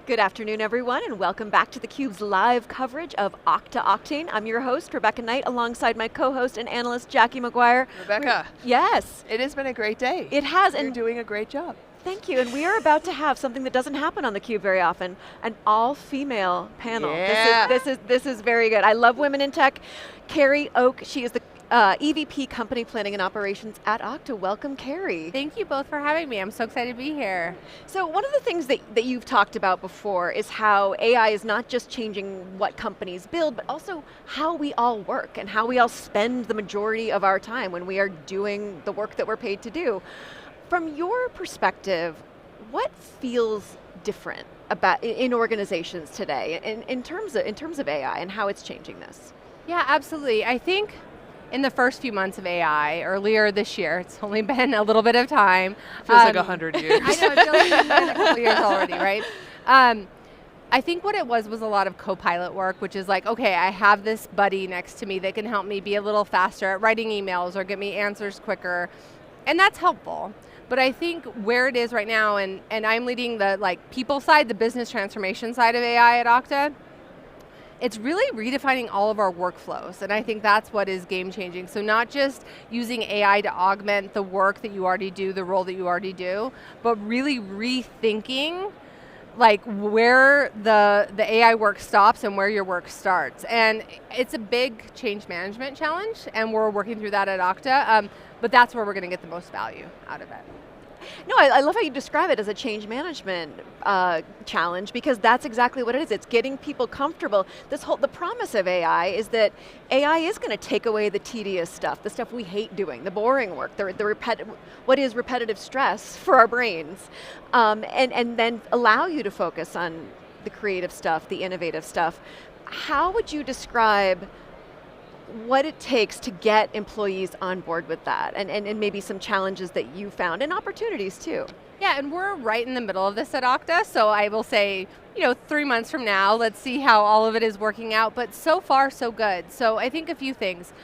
Good afternoon, everyone, and welcome back to theCUBE's live coverage of Okta Oktane. I'm your host, Rebecca Knight, alongside my co-host and analyst, Jackie McGuire. Rebecca. Yes. It has been a great day. It has. You're doing a great job. Thank you, and we are about to have something that doesn't happen on theCUBE very often, an all-female panel. Yeah. This is very good. I love women in tech. Kerry Ok, she is the EVP Company Planning and Operations at Okta. Welcome, Kerry. Thank you both for having me. I'm so excited to be here. So one of the things that you've talked about before is how AI is not just changing what companies build, but also how we all work and how we all spend the majority of our time when we are doing the work that we're paid to do. From your perspective, what feels different about in organizations today in terms of AI and how it's changing this? Yeah, absolutely. I think in the first few months of AI, earlier this year, it's only been a little bit of time. Feels like 100 years. I know, it feels like it's been a couple years already, right? I think what it was a lot of copilot work, which is like, okay, I have this buddy next to me that can help me be a little faster at writing emails or get me answers quicker, and that's helpful. But I think where it is right now, and I'm leading the people side, the business transformation side of AI at Okta, it's really redefining all of our workflows, and I think that's what is game changing. So not just using AI to augment the work that you already do, the role that you already do, but really rethinking where the AI work stops and where your work starts. And it's a big change management challenge, and we're working through that at Okta, but that's where we're going to get the most value out of it. No, I love how you describe it as a change management challenge, because that's exactly what it is. It's getting people comfortable. The promise of AI is that AI is going to take away the tedious stuff, the stuff we hate doing, the boring work, what is repetitive stress for our brains, and then allow you to focus on the creative stuff, the innovative stuff. How would you describe what it takes to get employees on board with that, and maybe some challenges that you found, and opportunities too? Yeah, and we're right in the middle of this at Okta, so I will say, 3 months from now, let's see how all of it is working out, but so far so good. So I think a few things.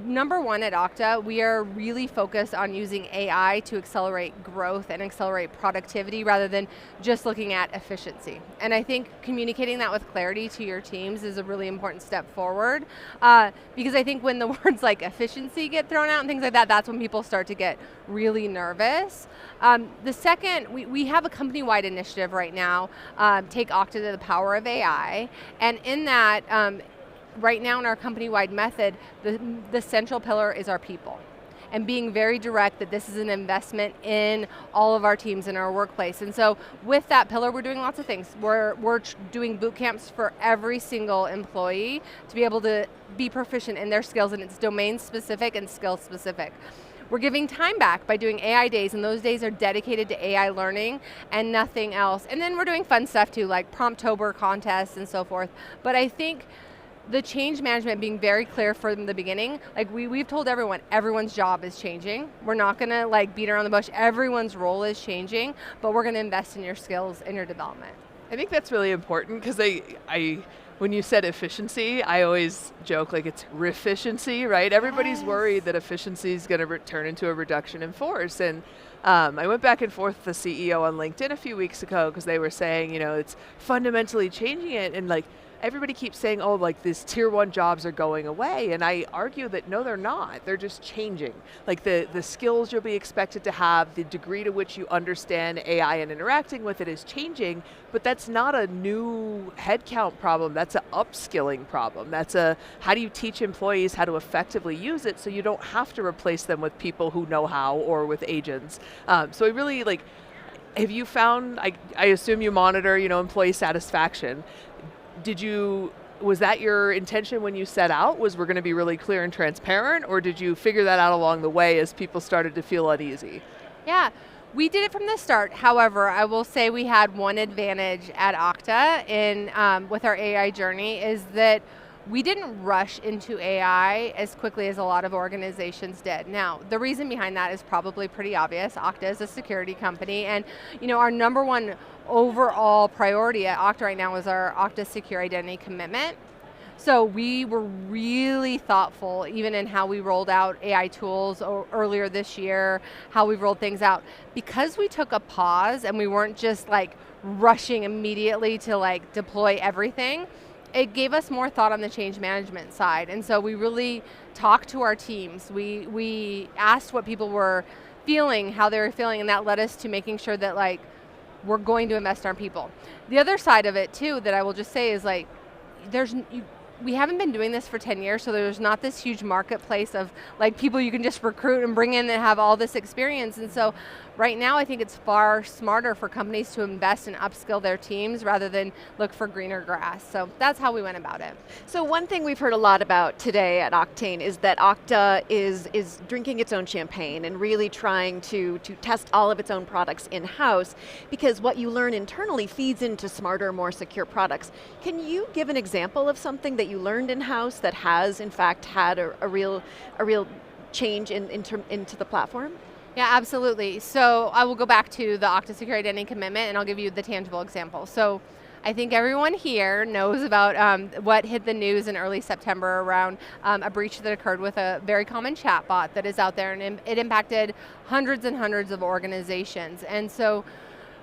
Number one at Okta, we are really focused on using AI to accelerate growth and accelerate productivity rather than just looking at efficiency. And I think communicating that with clarity to your teams is a really important step forward, because I think when the words like efficiency get thrown out and things like that, that's when people start to get really nervous. The second, we have a company-wide initiative right now, Take Okta to the Power of AI, and in that, right now in our company-wide method, the central pillar is our people. And being very direct that this is an investment in all of our teams in our workplace. And so with that pillar, we're doing lots of things. We're doing boot camps for every single employee to be able to be proficient in their skills, and it's domain specific and skill specific. We're giving time back by doing AI days, and those days are dedicated to AI learning and nothing else. And then we're doing fun stuff too, like Promptober contests and so forth. But I think the change management being very clear from the beginning, we've told everyone, everyone's job is changing. We're not going to beat around the bush. Everyone's role is changing, but we're going to invest in your skills and your development. I think that's really important, because when you said efficiency, I always joke it's reficiency, right? Everybody's worried that efficiency is going to turn into a reduction in force. And I went back and forth with the CEO on LinkedIn a few weeks ago, because they were saying, it's fundamentally changing it, and everybody keeps saying, these tier 1 jobs are going away, and I argue that no, they're not. They're just changing. The skills you'll be expected to have, the degree to which you understand AI and interacting with it is changing, but that's not a new headcount problem. That's an upskilling problem. That's how do you teach employees how to effectively use it so you don't have to replace them with people who know how or with agents. So I really have you found, I assume you monitor, employee satisfaction. Was that your intention when you set out? We're going to be really clear and transparent, or did you figure that out along the way as people started to feel uneasy? Yeah, we did it from the start. However, I will say we had one advantage at Okta with our AI journey, is that we didn't rush into AI as quickly as a lot of organizations did. Now, the reason behind that is probably pretty obvious. Okta is a security company, and our number one overall priority at Okta right now is our Okta Secure Identity Commitment. So we were really thoughtful, even in how we rolled out AI tools earlier this year, how we rolled things out. Because we took a pause and we weren't just like rushing immediately to like deploy everything, it gave us more thought on the change management side. And so we really talked to our teams. We asked what people were feeling, how they were feeling, and that led us to making sure that like, we're going to invest in our people. The other side of it too, that I will just say is like, we haven't been doing this for 10 years, so there's not this huge marketplace of like people you can just recruit and bring in and have all this experience. And so right now I think it's far smarter for companies to invest and upskill their teams rather than look for greener grass. So that's how we went about it. So one thing we've heard a lot about today at Oktane is that Okta is drinking its own champagne and really trying to test all of its own products in-house, because what you learn internally feeds into smarter, more secure products. Can you give an example of something that you learned in-house that has in fact had a real change into the platform? Yeah, absolutely. So I will go back to the Okta Secure Identity Commitment and I'll give you the tangible example. So I think everyone here knows about what hit the news in early September around a breach that occurred with a very common chatbot that is out there, and it impacted hundreds and hundreds of organizations. And so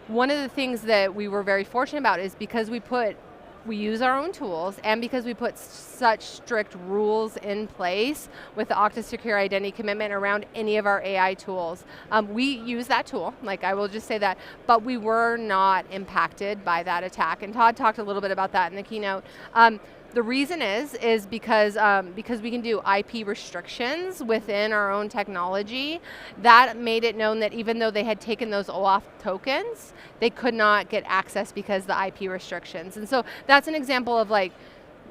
one of the things that we were very fortunate about is because we use our own tools, and because we put such strict rules in place with the Okta Secure Identity Commitment around any of our AI tools. We use that tool, like I will just say that, but we were not impacted by that attack. And Todd talked a little bit about that in the keynote. The reason is because we can do IP restrictions within our own technology. That made it known that even though they had taken those OAuth tokens, they could not get access because of the IP restrictions. And so that's an example of like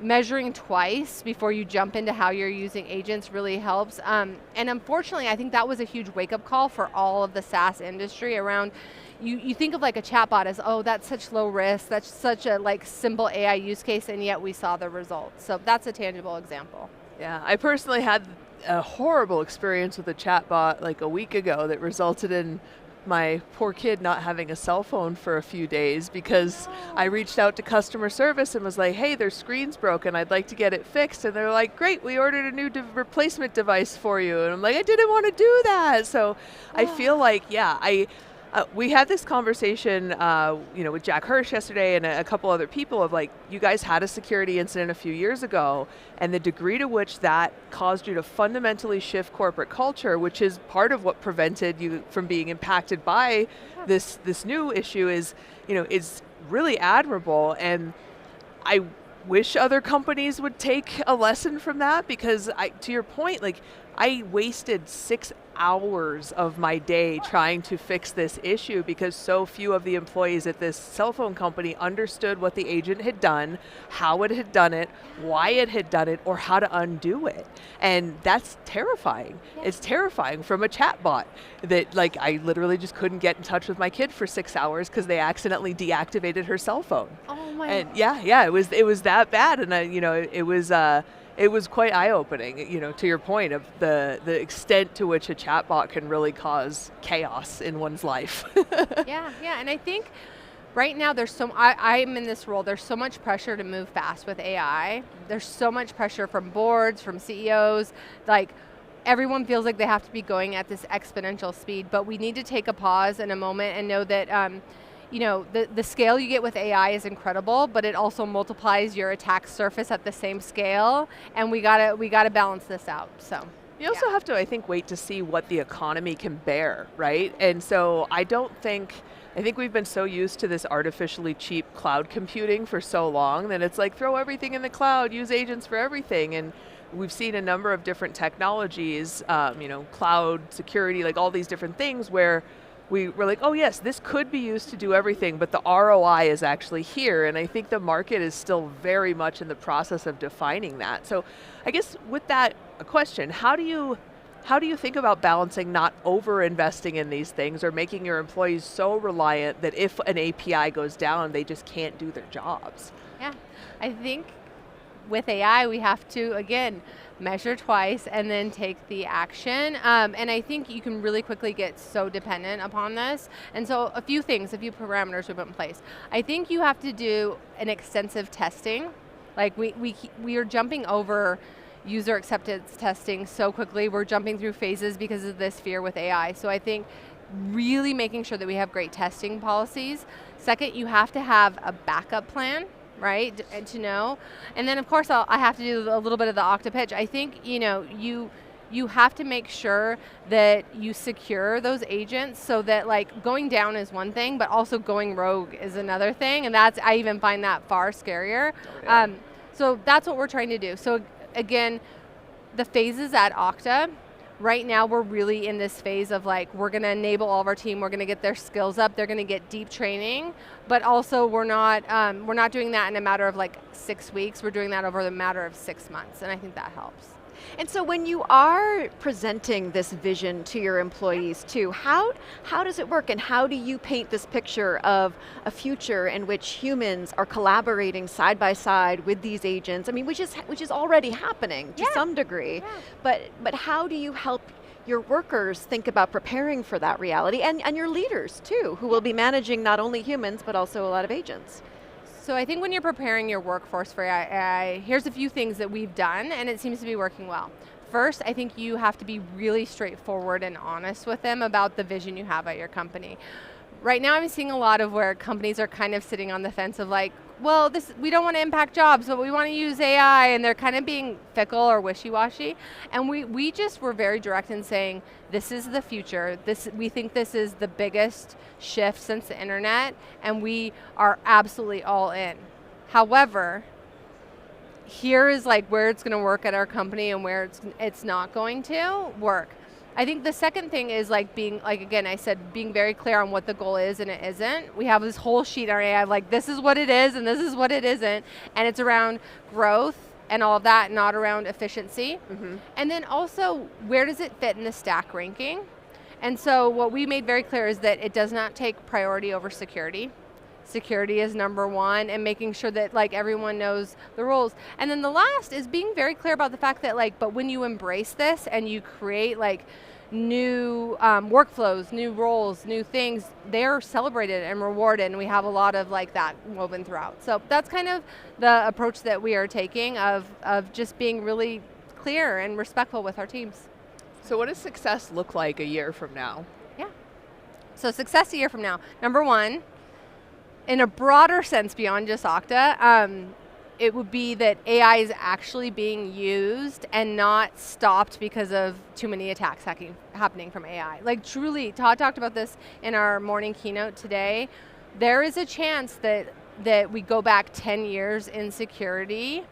measuring twice before you jump into how you're using agents really helps. And unfortunately, I think that was a huge wake-up call for all of the SaaS industry around. You think of like a chatbot as, oh, that's such low risk, that's such a like simple AI use case, and yet we saw the results. So that's a tangible example. Yeah, I personally had a horrible experience with a chatbot like a week ago that resulted in my poor kid not having a cell phone for a few days because I reached out to customer service and was like, hey, their screen's broken, I'd like to get it fixed. And they're like, great, we ordered a new replacement device for you. And I'm like, I didn't want to do that. So I feel like, yeah, we had this conversation with Jack Hirsch yesterday and a couple other people of like, you guys had a security incident a few years ago, and the degree to which that caused you to fundamentally shift corporate culture, which is part of what prevented you from being impacted by this new issue, is really admirable. And I wish other companies would take a lesson from that, because to your point, like I wasted 6 hours of my day trying to fix this issue because so few of the employees at this cell phone company understood what the agent had done, how it had done it, why it had done it, or how to undo it. And that's terrifying. Yeah. It's terrifying from a chatbot that like I literally just couldn't get in touch with my kid for 6 hours because they accidentally deactivated her cell phone. Oh my. And yeah, it was that bad, and it was quite eye-opening, to your point of the extent to which a chatbot can really cause chaos in one's life. Yeah, and I think right now I'm in this role, there's so much pressure to move fast with AI. There's so much pressure from boards, from CEOs, like everyone feels like they have to be going at this exponential speed, but we need to take a pause in a moment and know that the scale you get with AI is incredible, but it also multiplies your attack surface at the same scale, and we gotta balance this out. So you also have to, I think, wait to see what the economy can bear, right? And so I think we've been so used to this artificially cheap cloud computing for so long that it's like throw everything in the cloud, use agents for everything, and we've seen a number of different technologies, cloud security, like all these different things where we're like, oh yes, this could be used to do everything, but the ROI is actually here, and I think the market is still very much in the process of defining that. So I guess with that, a question, how do you think about balancing not over-investing in these things or making your employees so reliant that if an API goes down, they just can't do their jobs? Yeah, I think with AI, we have to, again, measure twice and then take the action. And I think you can really quickly get so dependent upon this. And so a few parameters we put in place. I think you have to do an extensive testing Like we are jumping over user acceptance testing so quickly. We're jumping through phases because of this fear with AI. So I think really making sure that we have great testing policies. Second, you have to have a backup plan, right, and to know. And then of course I have to do a little bit of the Okta pitch. I think you have to make sure that you secure those agents so that like going down is one thing, but also going rogue is another thing, and I even find that far scarier. Oh, yeah. So that's what we're trying to do. So again, the phases at Okta, right now we're really in this phase of like, we're going to enable all of our team, we're going to get their skills up, they're going to get deep training, but also we're not doing that in a matter of like 6 weeks, we're doing that over the matter of 6 months, and I think that helps. And so when you are presenting this vision to your employees too, how does it work, and how do you paint this picture of a future in which humans are collaborating side by side with these agents? I mean, which is already happening to some degree, but how do you help your workers think about preparing for that reality, and your leaders too, who will be managing not only humans, but also a lot of agents? So I think when you're preparing your workforce for AI, here's a few things that we've done, and it seems to be working well. First, I think you have to be really straightforward and honest with them about the vision you have at your company. Right now I'm seeing a lot of where companies are kind of sitting on the fence of like, well, we don't want to impact jobs, but we want to use AI, and they're kind of being fickle or wishy-washy. And we just were very direct in saying, this is the future. We think this is the biggest shift since the internet, and we are absolutely all in. However, here is like where it's going to work at our company and where it's not going to work. I think the second thing is like being, like again, I said, being very clear on what the goal is and it isn't. We have this whole sheet on AI, like this is what it is and this is what it isn't, and it's around growth and all of that, not around efficiency. Mm-hmm. And then also, where does it fit in the stack ranking? And so what we made very clear is that it does not take priority over security. Security is number one, and making sure that like everyone knows the roles. And then the last is being very clear about the fact that like, but when you embrace this and you create like new workflows, new roles, new things, they're celebrated and rewarded, and we have a lot of like that woven throughout. So that's kind of the approach that we are taking of just being really clear and respectful with our teams. So what does success look like a year from now? Yeah. So success a year from now. Number one, in a broader sense beyond just Okta, it would be that AI is actually being used and not stopped because of too many attacks happening from AI. Like truly, Todd talked about this in our morning keynote today. There is a chance that we go back 10 years in security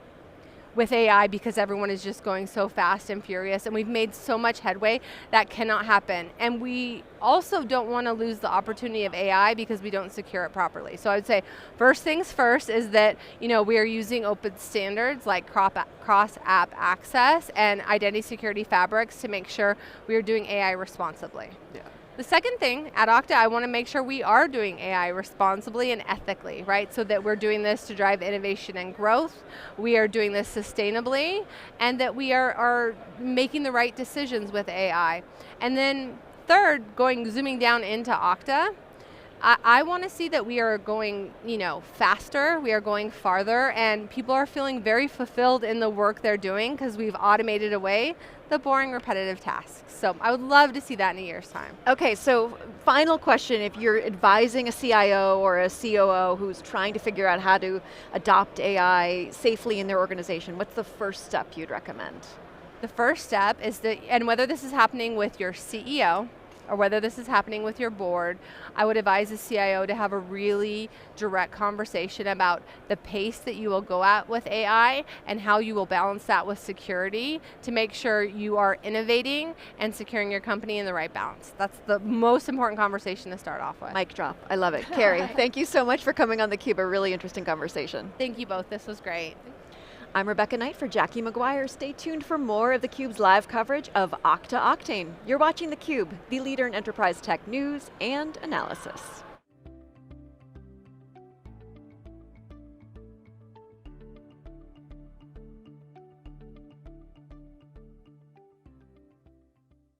with AI because everyone is just going so fast and furious, and we've made so much headway. That cannot happen. And we also don't want to lose the opportunity of AI because we don't secure it properly. So I would say first things first is that we are using open standards like cross-app access and identity security fabrics to make sure we are doing AI responsibly. Yeah. The second thing, at Okta, I want to make sure we are doing AI responsibly and ethically, right? So that we're doing this to drive innovation and growth, we are doing this sustainably, and that we are making the right decisions with AI. And then third, zooming down into Okta, I want to see that we are going, faster, we are going farther, and people are feeling very fulfilled in the work they're doing because we've automated away the boring, repetitive tasks. So I would love to see that in a year's time. Okay, so final question, if you're advising a CIO or a COO who's trying to figure out how to adopt AI safely in their organization, what's the first step you'd recommend? The first step is and whether this is happening with your CEO, or whether this is happening with your board, I would advise the CIO to have a really direct conversation about the pace that you will go at with AI and how you will balance that with security to make sure you are innovating and securing your company in the right balance. That's the most important conversation to start off with. Mic drop, I love it. Kerry, thank you so much for coming on theCUBE, a really interesting conversation. Thank you both, this was great. I'm Rebecca Knight for Jackie McGuire. Stay tuned for more of theCUBE's live coverage of Okta Oktane. You're watching theCUBE, the leader in enterprise tech news and analysis.